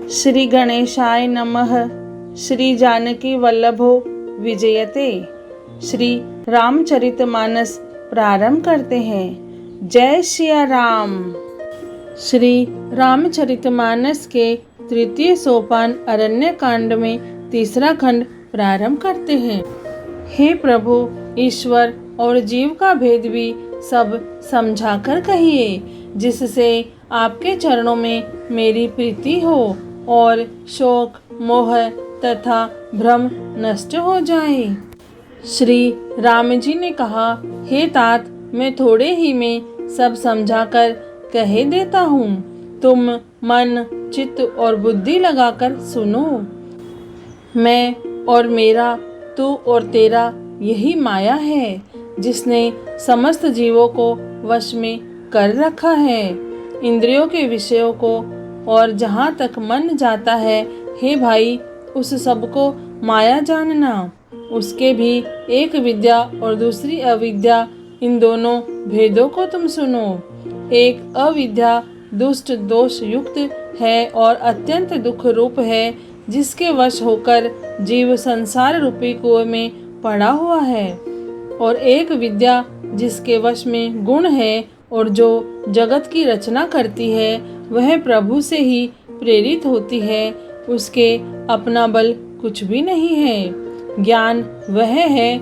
श्री गणेशाय नमः। श्री जानकी वल्लभो विजयते। श्री रामचरितमानस प्रारंभ करते हैं। जय सिया राम। श्री रामचरितमानस के तृतीय सोपान अरण्य कांड में तीसरा खंड प्रारंभ करते हैं। हे प्रभु, ईश्वर और जीव का भेद भी सब समझाकर कहिए, जिससे आपके चरणों में मेरी प्रीति हो और शोक, मोह तथा भ्रम नष्ट हो जाए। श्री राम जी ने कहा, हे तात, मैं थोड़े ही में सब समझाकर कह देता हूँ। तुम मन, चित्त और बुद्धि लगाकर सुनो। मैं और मेरा, तू और तेरा यही माया है, जिसने समस्त जीवों को वश में कर रखा है। इंद्रियों के विषयों को और जहाँ तक मन जाता है, हे भाई, उस सब को माया जानना। उसके भी एक विद्या और दूसरी अविद्या, इन दोनों भेदों को तुम सुनो। एक अविद्या दुष्ट दोष युक्त है और अत्यंत दुख रूप है, जिसके वश होकर जीव संसार रूपी कुएं में पड़ा हुआ है। और एक विद्या जिसके वश में गुण है और जो जगत की रचना करती है, वह प्रभु से ही प्रेरित होती है। उसके अपना बल कुछ भी नहीं है। ज्ञान वह है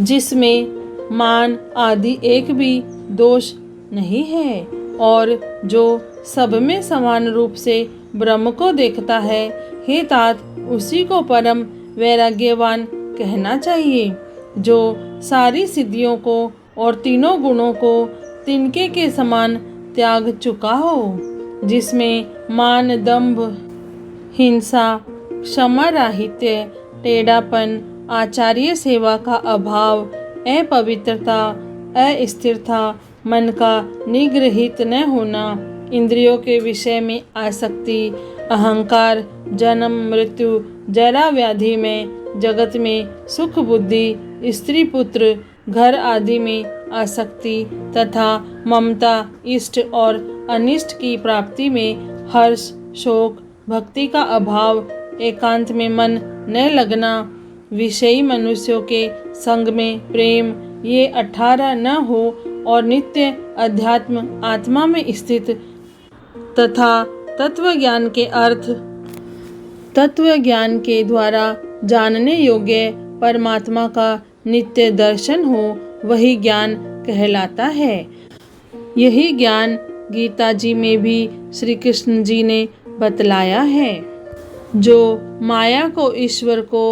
जिसमें मान आदि एक भी दोष नहीं है और जो सब में समान रूप से ब्रह्म को देखता है। हे तात, उसी को परम वैराग्यवान कहना चाहिए, जो सारी सिद्धियों को और तीनों गुणों को तिनके के समान त्याग चुका हो, जिसमें मान, दंभ, हिंसा, क्षमा राहित्य, टेढ़ापन, आचार्य सेवा का अभाव, अपवित्रता, अस्थिरता, मन का निग्रहित न होना, इंद्रियों के विषय में आसक्ति, अहंकार, जन्म मृत्यु, जरा व्याधि में, जगत में सुख बुद्धि, स्त्री पुत्र, घर आदि में आसक्ति तथा ममता, इष्ट और अनिष्ट की प्राप्ति में हर्ष, शोक, भक्ति का अभाव, एकांत में मन न लगना, विषयी मनुष्यों के संग में प्रेम, ये 18 न हो और नित्य अध्यात्म आत्मा में स्थित तथा तत्व ज्ञान के अर्थ तत्व ज्ञान के द्वारा जानने योग्य परमात्मा का नित्य दर्शन हो, वही ज्ञान कहलाता है। यही ज्ञान गीता जी में भी श्री कृष्ण जी ने बतलाया है। जो माया को, ईश्वर को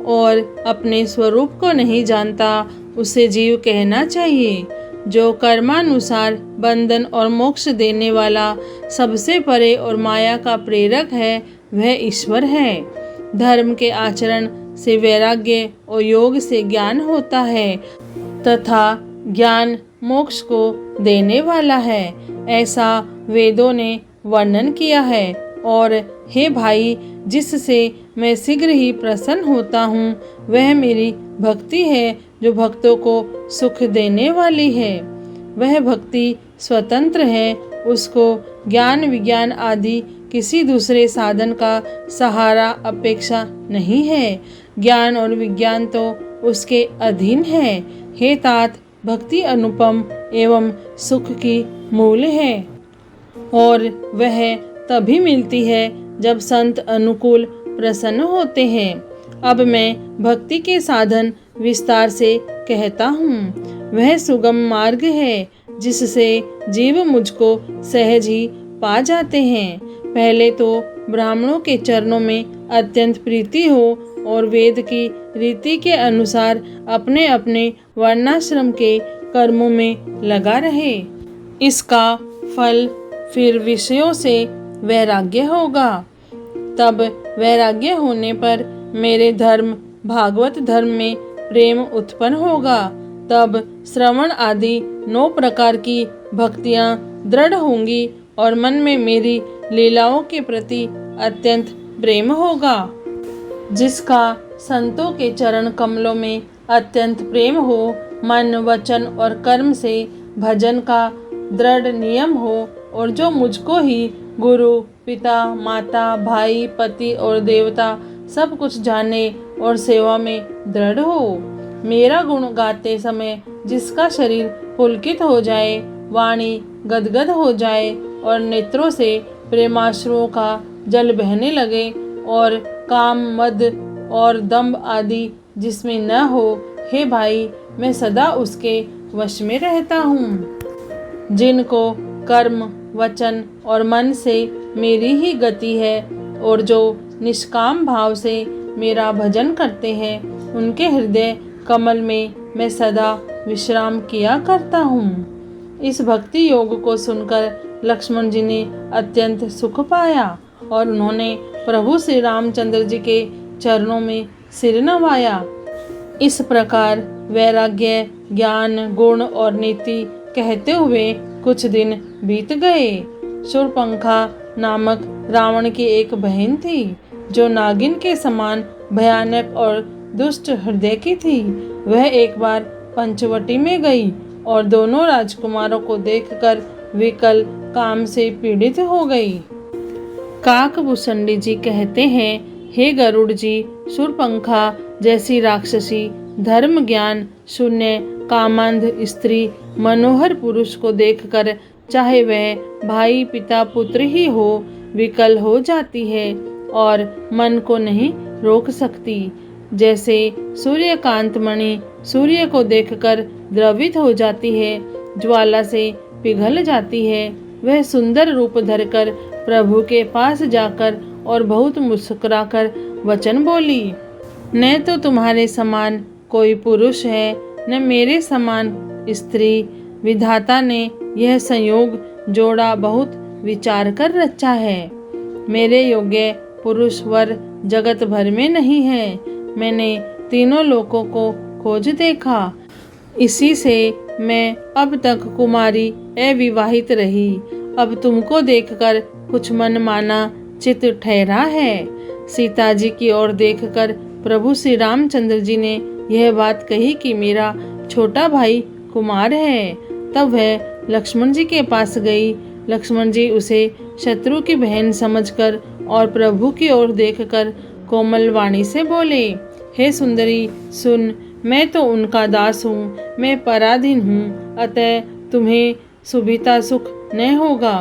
और अपने स्वरूप को नहीं जानता, उसे जीव कहना चाहिए। जो कर्मानुसार बंधन और मोक्ष देने वाला, सबसे परे और माया का प्रेरक है, वह ईश्वर है। धर्म के आचरण से वैराग्य और योग से ज्ञान होता है तथा ज्ञान मोक्ष को देने वाला है, ऐसा वेदों ने वर्णन किया है। और हे भाई, जिससे मैं शीघ्र ही प्रसन्न होता हूँ, वह मेरी भक्ति है, जो भक्तों को सुख देने वाली है। वह भक्ति स्वतंत्र है, उसको ज्ञान विज्ञान आदि किसी दूसरे साधन का सहारा अपेक्षा नहीं है। ज्ञान और विज्ञान तो उसके अधीन है। हे तात, भक्ति अनुपम एवं सुख की मूल है और वह तभी मिलती है जब संत अनुकूल प्रसन्न होते हैं। अब मैं भक्ति के साधन विस्तार से कहता हूँ। वह सुगम मार्ग है, जिससे जीव मुझको सहज ही पा जाते हैं। पहले तो ब्राह्मणों के चरणों में अत्यंत प्रीति हो और वेद की रीति के अनुसार अपने अपने वर्णाश्रम के कर्मों में लगा रहे। इसका फल फिर विषयों से वैराग्य होगा। तब वैराग्य होने पर मेरे धर्म, भागवत धर्म में प्रेम उत्पन्न होगा। तब श्रवण आदि 9 प्रकार की भक्तियाँ दृढ़ होंगी और मन में मेरी लीलाओं के प्रति अत्यंत प्रेम होगा। जिसका संतों के चरण कमलों में अत्यंत प्रेम हो, मन, वचन और कर्म से भजन का दृढ़ नियम हो और जो मुझको ही गुरु, पिता, माता, भाई, पति और देवता सब कुछ जाने और सेवा में दृढ़ हो। मेरा गुण गाते समय जिसका शरीर पुलकित हो जाए, वाणी गदगद हो जाए और नेत्रों से प्रेमाश्रुओं का जल बहने लगे और काम, मद और दंभ आदि जिसमें न हो, हे भाई, मैं सदा उसके वश में रहता हूँ। जिनको कर्म, वचन और मन से मेरी ही गति है और जो निष्काम भाव से मेरा भजन करते हैं, उनके हृदय कमल में मैं सदा विश्राम किया करता हूँ। इस भक्ति योग को सुनकर लक्ष्मण जी ने अत्यंत सुख पाया और उन्होंने प्रभु श्री रामचंद्र जी के चरणों में सिर नवाया। इस प्रकार वैराग्य, ज्ञान, गुण और नीति कहते हुए कुछ दिन बीत गए। शूर्पणखा नामक रावण की एक बहन थी जो नागिन के समान भयानक और दुष्ट हृदय की थी। वह एक बार पंचवटी में गई और दोनों राजकुमारों को देखकर विकल काम से पीड़ित हो गई। काकभूषणी जी कहते हैं, हे गरुड़ जी, शूर्पणखा जैसी राक्षसी धर्म ज्ञान शून्य कामांध स्त्री मनोहर पुरुष को देखकर चाहे वह भाई, पिता, पुत्र ही हो, विकल हो जाती है और मन को नहीं रोक सकती। जैसे सूर्यकांत मणि सूर्य को देखकर द्रवित हो जाती है, ज्वाला से पिघल जाती है, वह सुंदर रूप धरकर प्रभु के पास जाकर और बहुत मुस्कुराकर वचन बोली, न तो तुम्हारे समान कोई पुरुष है, न मेरे समान स्त्री। विधाता ने यह संयोग जोड़ा बहुत विचार कर रचा है। मेरे योग्य पुरुष वर जगत भर में नहीं है। मैंने तीनों लोकों को खोज देखा, इसी से मैं अब तक कुमारी अविवाहित रही। अब तुमको देखकर कुछ मन माना चित ठहरा है। सीता जी की ओर देखकर प्रभु श्री रामचंद्र जी ने यह बात कही कि मेरा छोटा भाई कुमार है। तब वह लक्ष्मण जी के पास गई। लक्ष्मण जी उसे शत्रु की बहन समझकर और प्रभु की ओर देखकर कोमल वाणी से बोले, हे सुंदरी सुन, मैं तो उनका दास हूँ, मैं पराधीन हूँ, अतः तुम्हें सुविधा सुख न होगा।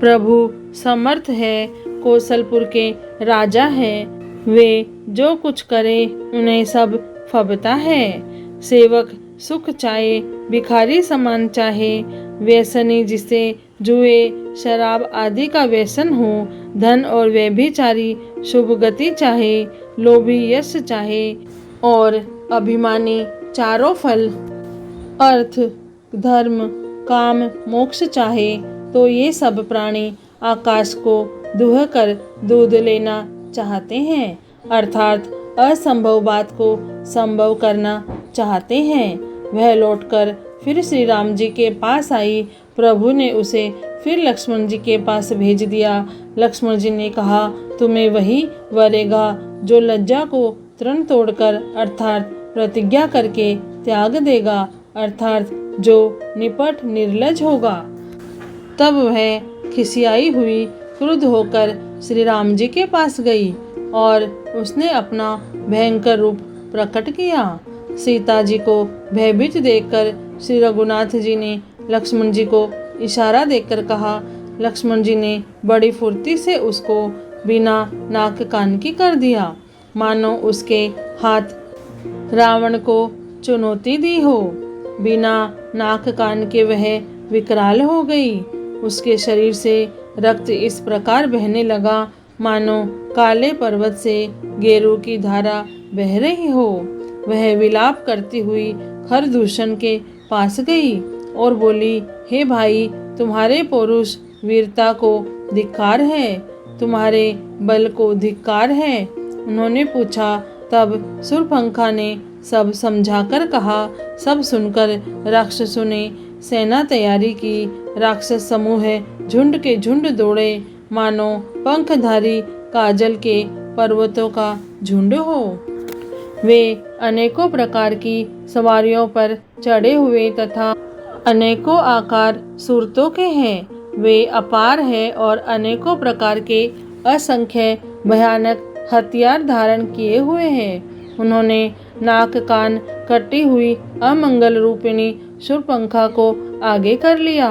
प्रभु समर्थ है, कौशलपुर के राजा है, वे जो कुछ करे उन्हें सब फबता है। सेवक सुख चाहे, भिखारी समान चाहे, व्यसनी जिसे जुए शराब आदि का व्यसन हो, धन और व्यभिचारी शुभ गति चाहे, लोभी यश चाहे और अभिमानी चारों फल अर्थ, धर्म, काम, मोक्ष चाहे, तो ये सब प्राणी आकाश को दुह कर दूध लेना चाहते हैं, अर्थात असंभव बात को संभव करना चाहते हैं। वह लौटकर फिर श्री राम जी के पास आई। प्रभु ने उसे फिर लक्ष्मण जी के पास भेज दिया। लक्ष्मण जी ने कहा, तुम्हें वही वरेगा जो लज्जा को तृण तोड़कर अर्थात प्रतिज्ञा करके त्याग देगा, अर्थात जो निपट निर्लज होगा। तब वह खिसियाई हुई क्रुद्ध होकर श्री राम जी के पास गई और उसने अपना भयंकर रूप प्रकट किया। सीता जी को भयभीत देखकर श्री रघुनाथ जी ने लक्ष्मण जी को इशारा देकर कहा। लक्ष्मण जी ने बड़ी फुर्ती से उसको बिना नाक कान की कर दिया, मानो उसके हाथ रावण को चुनौती दी हो। बिना नाक कान के वह विकराल हो गई। उसके शरीर से रक्त इस प्रकार बहने लगा मानो काले पर्वत से गेरू की धारा बह रही हो। वह विलाप करती हुई खरदूषण के पास गई और बोली, हे भाई, तुम्हारे पौरुष वीरता को धिक्कार है, तुम्हारे बल को धिक्कार है। उन्होंने पूछा। तब शूर्पणखा ने सब समझाकर कहा। सब सुनकर राक्षसों ने सेना तैयारी की। राक्षस समूह झुंड के झुंड दौड़े, मानो पंखधारी काजल के पर्वतों का झुंड हो। वे अनेकों प्रकार की सवारियों पर चढ़े हुए तथा अनेकों आकार सूरतों के हैं। वे अपार है और अनेकों प्रकार के असंख्य भयानक हथियार धारण किए हुए हैं। उन्होंने नाक कान कटी हुई अमंगल रूपिणी शूर्पणखा को आगे कर लिया।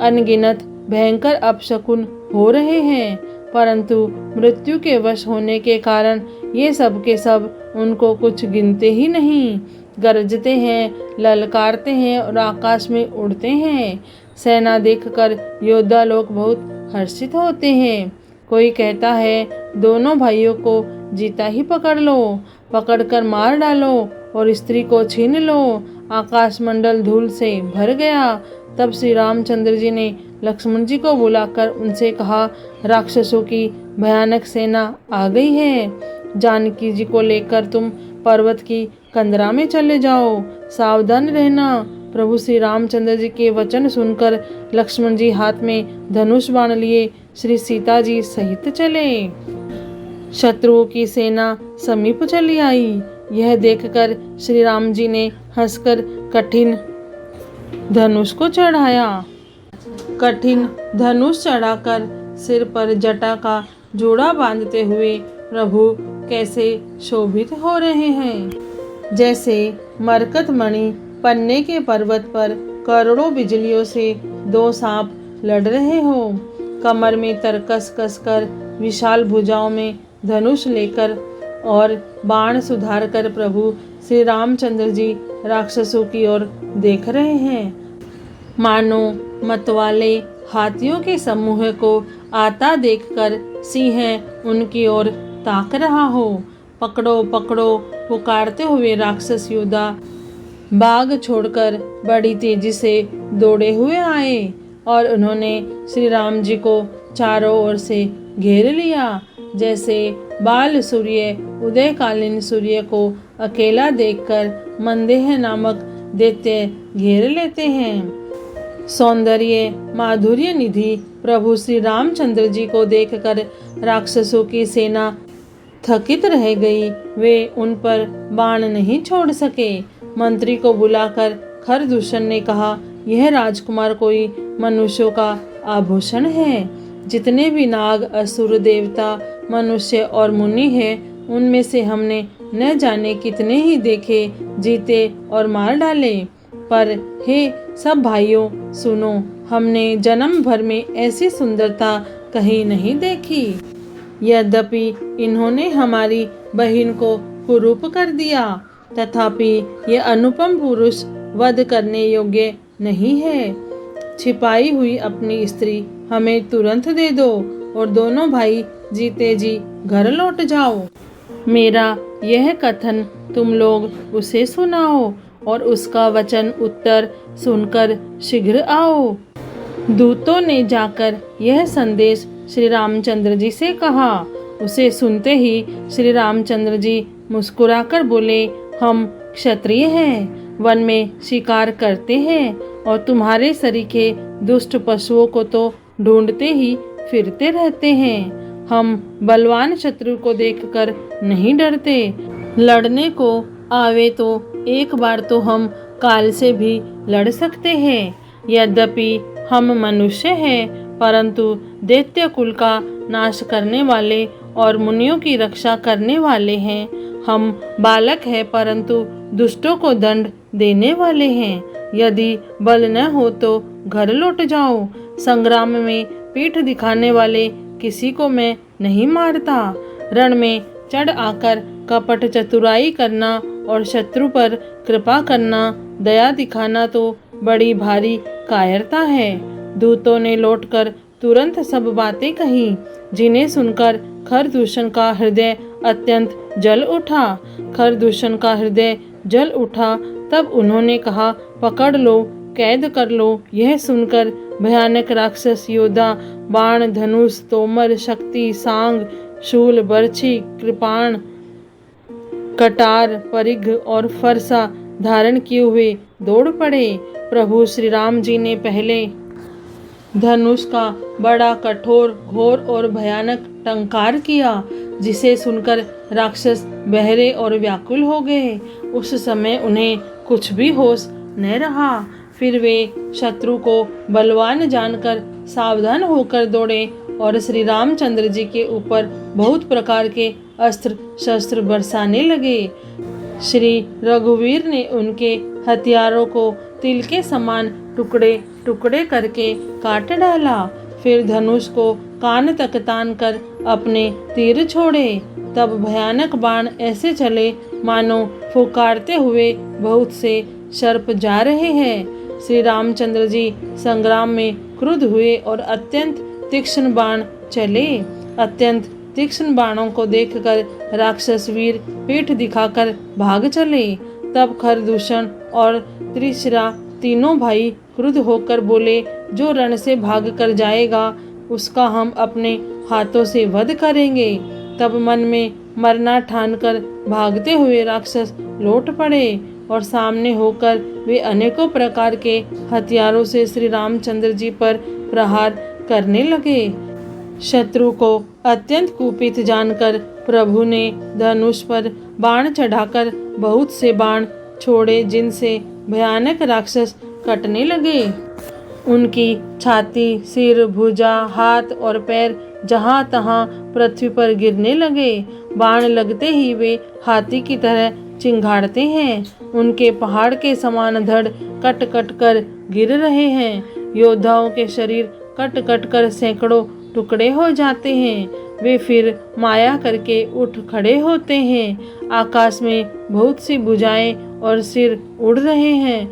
अनगिनत भयंकर अपशकुन हो रहे हैं, परंतु मृत्यु के वश होने के कारण ये सब के सब उनको कुछ गिनते ही नहीं। गरजते हैं, ललकारते हैं और आकाश में उड़ते हैं। सेना देखकर योद्धा लोग बहुत हर्षित होते हैं। कोई कहता है, दोनों भाइयों को जीता ही पकड़ लो, पकड़कर मार डालो और स्त्री को छीन लो। आकाश मंडल धूल से भर गया। तब श्री रामचंद्र जी ने लक्ष्मण जी को बुलाकर उनसे कहा, राक्षसों की भयानक सेना आ गई है। जानकी जी को लेकर तुम पर्वत की कंदरा में चले जाओ, सावधान रहना। प्रभु श्री रामचंद्र जी के वचन सुनकर लक्ष्मण जी हाथ में धनुष बाण लिए श्री सीता जी सहित चले। शत्रुओं की सेना समीप चली आई। यह देखकर श्री राम जी ने हंसकर कठिन धनुष को चढ़ाया। कठिन धनुष चढ़ाकर सिर पर जटा का जोड़ा बांधते हुए प्रभु कैसे शोभित हो रहे हैं, जैसे मरकत मणि पन्ने के पर्वत पर करोड़ों बिजलियों से दो सांप लड़ रहे हो। कमर में तरकस कसकर, विशाल भुजाओं में धनुष लेकर और बाण सुधार कर प्रभु श्री रामचंद्र जी राक्षसों की ओर देख रहे हैं। मानो मतवाले हाथियों के समूह को आता देखकर सिंह उनकी ओर ताक रहा हो। पकड़ो पकड़ो पुकारते हुए राक्षस योद्धा बाग छोड़कर बड़ी तेजी से दौड़े हुए आए और उन्होंने श्री राम जी को चारों ओर से घेर लिया। जैसे बाल सूर्य उदयकालीन सूर्य को अकेला देखकर मंदेह नामक दैत्य घेर लेते हैं। सौंदर्य माधुर्य निधि प्रभु श्री रामचंद्र जी को देखकर राक्षसों की सेना थकित रह गई। वे उन पर बाण नहीं छोड़ सके। मंत्री को बुलाकर खरदूषण ने कहा, यह राजकुमार कोई मनुष्यों का आभूषण है। जितने भी नाग, असुर, देवता, मनुष्य और मुनि हैं, उनमें से हमने न जाने कितने ही देखे, जीते और मार डाले। पर हे सब भाइयों सुनो, हमने जन्म भर में ऐसी सुंदरता कहीं नहीं देखी। यद्यपि इन्होंने हमारी बहन को कुरूप कर दिया, तथापि यह अनुपम पुरुष वध करने योग्य नहीं है। छिपाई हुई अपनी स्त्री हमें तुरंत दे दो और दोनों भाई जीते जी घर लौट जाओ। मेरा यह कथन तुम लोग उसे सुनाओ और उसका वचन उत्तर सुनकर शीघ्र आओ। दूतों ने जाकर यह संदेश श्री रामचंद्र जी से कहा। उसे सुनते ही श्री रामचंद्र जी मुस्कुराकर बोले, हम क्षत्रिय हैं, वन में शिकार करते हैं और तुम्हारे सरीखे दुष्ट पशुओं को तो ढूंढते ही फिरते रहते हैं। हम बलवान शत्रु को देखकर नहीं डरते। लड़ने को आवे तो एक बार तो हम काल से भी लड़ सकते हैं। यद्यपि हम मनुष्य हैं, परंतु दैत्य कुल का नाश करने वाले और मुनियों की रक्षा करने वाले हैं। हम बालक हैं, परंतु दुष्टों को दंड देने वाले हैं। यदि बल न हो तो घर लौट जाओ। संग्राम में पीठ दिखाने वाले किसी को मैं नहीं मारता। रण में चढ़ आकर कपट चतुराई करना और शत्रु पर कृपा करना, दया दिखाना तो बड़ी भारी कायरता है। दूतों ने लौटकर तुरंत सब बातें कही, जिन्हें सुनकर खरदूषण का हृदय अत्यंत जल उठा। खरदूषण का हृदय जल उठा। तब उन्होंने कहा, पकड़ लो, कैद कर लो। यह सुनकर भयानक राक्षस योद्धा बाण, धनुष, तोमर, शक्ति, सांग, शूल, बर्छी, कृपाण, कटार, परिघ और फरसा धारण किए हुए दौड़ पड़े। प्रभु श्री राम जी ने पहले धनुष का बड़ा कठोर, घोर और भयानक टंकार किया, जिसे सुनकर राक्षस बहरे और व्याकुल हो गए। उस समय उन्हें कुछ भी होश न रहा। फिर वे शत्रु को बलवान जानकर सावधान होकर दौड़े और श्री रामचंद्र जी के ऊपर बहुत प्रकार के अस्त्र शस्त्र बरसाने लगे। श्री रघुवीर ने उनके हथियारों को तिल के समान टुकड़े टुकड़े करके काट डाला। फिर धनुष को कान तक तान कर अपने तीर छोड़े। तब भयानक बाण ऐसे चले मानो फुकारते हुए बहुत से सर्प जा रहे हैं। श्री रामचंद्र जी संग्राम में क्रुद्ध हुए और अत्यंत तीक्ष्ण बाण चले। अत्यंत तीक्ष्ण बाणों को देखकर राक्षस वीर पीठ दिखाकर भाग चले। तब खरदूषण और त्रिशिरा तीनों भाई क्रुद्ध होकर बोले, जो रण से भाग कर जाएगा उसका हम अपने हाथों से वध करेंगे। तब मन में मरना ठानकर भागते हुए राक्षस लौट पड़े और सामने होकर वे अनेकों प्रकार के हथियारों से श्री रामचंद्र जी पर प्रहार करने लगे। शत्रु को अत्यंत कुपित जानकर प्रभु ने धनुष पर बाण चढ़ाकर बहुत से बाण छोड़े, जिनसे भयानक राक्षस कटने लगे। उनकी छाती, सिर, भुजा, हाथ और पैर जहां तहां पृथ्वी पर गिरने लगे। बाण लगते ही वे हाथी की तरह चिंगाड़ते हैं। उनके पहाड़ के समान धड़ कट कट कर गिर रहे हैं। योद्धाओं के शरीर कट कट कर सैकड़ों टुकड़े हो जाते हैं। वे फिर माया करके उठ खड़े होते हैं। आकाश में बहुत सी भुजाएं और सिर उड़ रहे हैं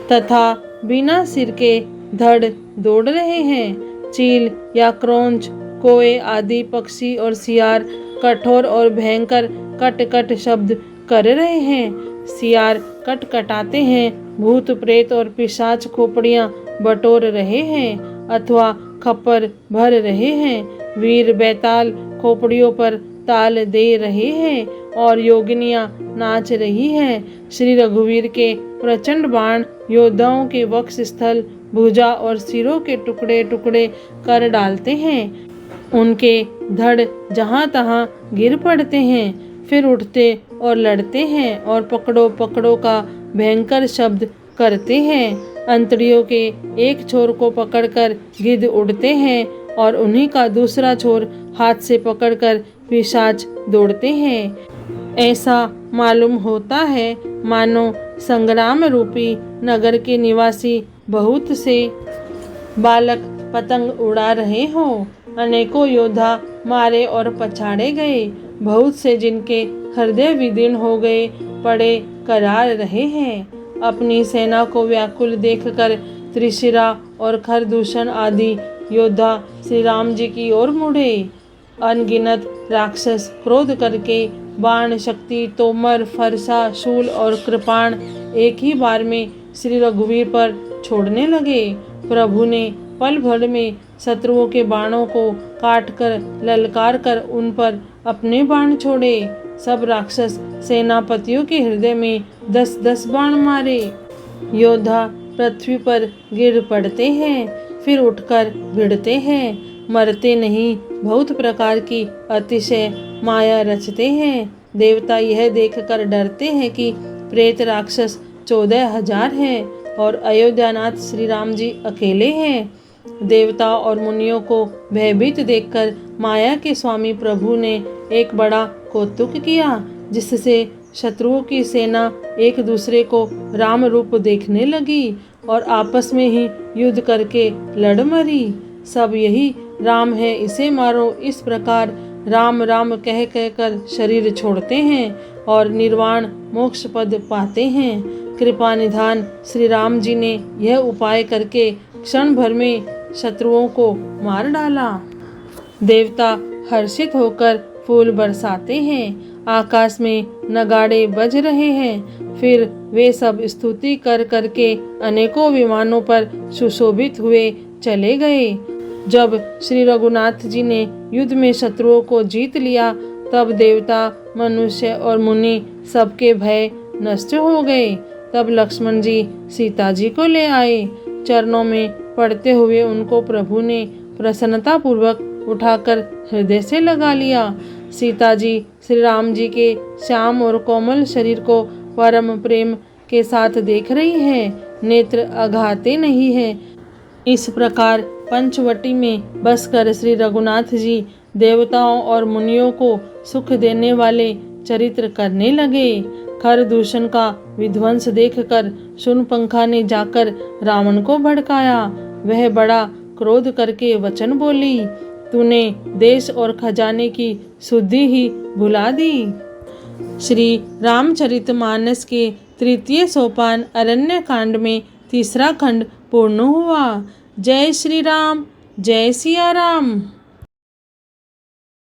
तथा बिना सिर के धड़ दौड़ रहे हैं। चील या क्रोंच, कोए आदि पक्षी और सियार कठोर और भयंकर कट कट शब्द कर रहे हैं। सियार कटकटाते हैं। भूत प्रेत और पिशाच खोपड़ियां बटोर रहे हैं अथवा खप्पर भर रहे हैं। वीर बैताल खोपड़ियों पर ताल दे रहे हैं और योगिनियां नाच रही हैं। श्री रघुवीर के प्रचंड बाण योद्धाओं के वक्ष स्थल, भुजा और सिरों के टुकड़े टुकड़े कर डालते हैं। उनके धड़ जहां तहां गिर पड़ते हैं। फिर उठते और लड़ते हैं और पकड़ो पकड़ो का भयंकर शब्द करते हैं। अंतड़ियों के एक छोर को पकड़कर गिद्ध उड़ते हैं और उन्हीं का दूसरा छोर हाथ से पकड़कर पिशाच दौड़ते हैं। ऐसा मालूम होता है मानो संग्राम रूपी नगर के निवासी बहुत से बालक पतंग उड़ा रहे हों। अनेकों योद्धा मारे और पछाड़े गए। बहुत से जिनके हृदय विदीर्ण हो गए पड़े करार रहे हैं। अपनी सेना को व्याकुल देखकर त्रिशिरा और खरदूषण आदि योद्धा श्री राम जी की ओर मुड़े। अनगिनत राक्षस क्रोध करके बाण, शक्ति, तोमर, फरसा, शूल और कृपाण एक ही बार में श्री रघुवीर पर छोड़ने लगे। प्रभु ने पल भर में शत्रुओं के बाणों को काट कर ललकार कर उन पर अपने बाण छोड़े। सब राक्षस सेनापतियों के हृदय में 10-10 बाण मारे। योद्धा पृथ्वी पर गिर पड़ते हैं, फिर उठकर भिड़ते हैं, मरते नहीं, बहुत प्रकार की अतिशय माया रचते हैं। देवता यह देखकर डरते हैं कि प्रेत राक्षस 14,000 हैं और अयोध्यानाथ श्री राम जी अकेले हैं। देवता और मुनियों को भयभीत देखकर माया के स्वामी प्रभु ने एक बड़ा कौतुक किया, जिससे शत्रुओं की सेना एक दूसरे को राम रूप देखने लगी और आपस में ही युद्ध करके लड़ मरी। सब यही राम है, इसे मारो, इस प्रकार राम राम कह कर शरीर छोड़ते हैं और निर्वाण मोक्ष पद पाते हैं। कृपा निधान श्री राम जी ने यह उपाय करके क्षण भर में शत्रुओं को मार डाला। देवता हर्षित होकर फूल बरसाते हैं। आकाश में नगाड़े बज रहे हैं। फिर वे सब स्तुति कर करके अनेकों विमानों पर सुशोभित हुए चले गए। जब श्री रघुनाथ जी ने युद्ध में शत्रुओं को जीत लिया, तब देवता, मनुष्य और मुनि सबके भय नष्ट हो गए। तब लक्ष्मण जी सीता जी को ले आए। चरणों में पड़ते हुए उनको प्रभु ने प्रसन्नता पूर्वक उठाकर हृदय से लगा लिया। सीता जी श्री राम जी के श्याम और कोमल शरीर को परम प्रेम के साथ देख रही हैं, नेत्र अघाते नहीं हैं। इस प्रकार पंचवटी में बसकर श्री रघुनाथ जी देवताओं और मुनियों को सुख देने वाले चरित्र करने लगे। खरदूषण का विध्वंस देखकर शूर्पणखा ने जाकर रावण को भड़काया। वह बड़ा क्रोध करके वचन बोली, तूने देश और खजाने की शुद्धि ही भुला दी। श्री रामचरितमानस के तृतीय सोपान अरण्य कांड में तीसरा खंड पूर्ण हुआ। जय श्री राम, जय सिया राम।